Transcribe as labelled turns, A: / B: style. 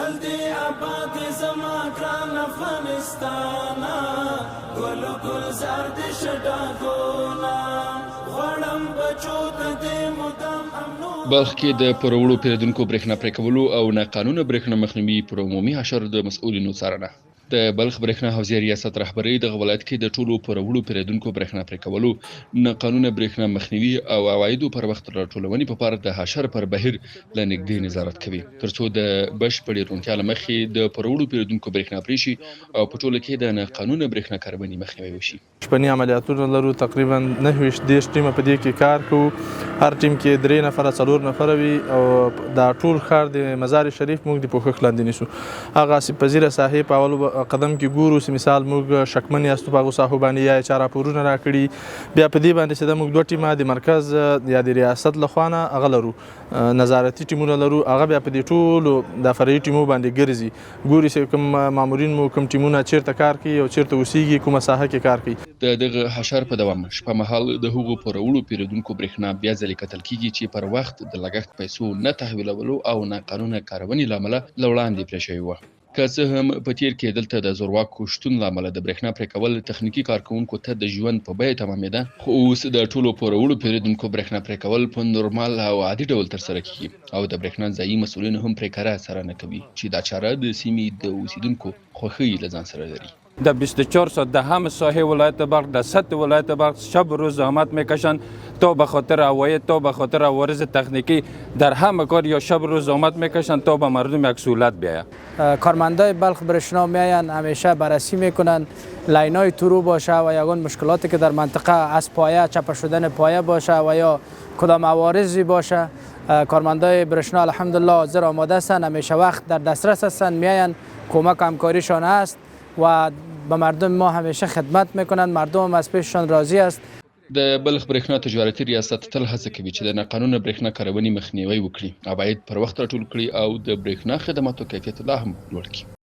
A: تل دی آباد زما ګران افغانستان ګل ګل زار د شډاګونا غړم بچو ته دې مدام امنو.
B: بلخ کې د پرولو پیرودونکو برېښنا پرې کولو او ناقانونه برېښنا مخنیوي پر عمومي حشر د مسؤلینو څارنه. د بلخ برېښنا حوزې ریاست رهبرۍ د ولایت کې د ټولو پرولو پیرودونکو برېښنا پرې کولو، ناقانونه برېښنا مخنیوي او عوایدو پر وخت راټولونې په پار د حشر پر بهیر له نږدې نظارت کوي، ترڅو د بشپړې روڼتیا له مخې د پرولو پیرودونکو برېښنا پرې شي او په ټوله کې د ناقانونه برېښنا کاربني مخنیوي وشي.
C: شپني عملیاتونه لرو، تقریبا 29 ټیمه په دې کې کار کوو. هر ټیم کې 3 نفره 4 نفره وي او دا ټول ښار د مزار شریف موږ د پوښښ لاندې نیسو. هغه آسف پذیره ساحې په اول قدم کې ګورو چې مثال موږ شکمن یاستو په هغو ساحو باندې یا چا راپورونه راکړي، بیا په دې باندې چې دا موږ 2 ټیمه د مرکز یا د ریاست له خوا نه هغه لرو، نظارتي ټیمونه لرو، هغه بیا په دې ټولو د فرعي ټیمو باندې ګرځي، ګوري چې کوم مامورین مو کوم ټیمونه چیرته کار کوي او چیرته اوسیږي، کومه ساحه کې کار کوي.
B: د دغه حشر په دوام شپه مهال د هغو پرولو پیرودونکو برېښنا بیا ځلې کتل کیږي چې پر وخت د لګښت پیسو نه تحویلولو او ناقانونه کارونې له امله له وړاندې پرې شوې وه. که څه هم په تیر کې دلته د زورواکو شتون له امله د برېښنا پرې کول تخنیکي کارکوونکو ته د ژوند په بیه تمامېده، خو اوس د ټولو پرولو پیرودونکو برېښنا پرې کول په نورمال او عادي ډول ترسره کیږي او د برېښنا ځایي مسؤلین هم پرې کره څارنه کوي چې دا چاره د سیمې د اوسیدونکو خوښي له ځان سره لري.
D: در 24 ساعت در همه ساحه ولایت بلخ، در سطح ولایت بلخ شب و روز زحمت میکشند تا به خاطر عواید، تا به خاطر عوارض تکنیکی در همه کار یا شب و روز زحمت میکشند تا به مردم یک سهولت بیاید.
E: کارمندای بلخ برشنا میاین، همیشه بررسی میکنن لاینای تورو باشه و یگان مشکلاتی که در منطقه از پایه چپه شدن پایه باشه و یا کدام عوارضی باشه، کارمندای برشنا الحمدلله حاضر آماده هستند، همیشه وقت در دسترس هستند، میاین کمک همکاریشان است و به مردم ما همیشه خدمت میکنند، مردم هم از پیششان راضی است.
B: د بلخ برېښنا تجارتي ریاست تل هڅه کوي چې د ناقانونه برېښنا کارونې مخنیوی وکړي، عواید پر وخت راټول کړي او د برېښنا خدماتو کیفیت لا هم لوړ کړي.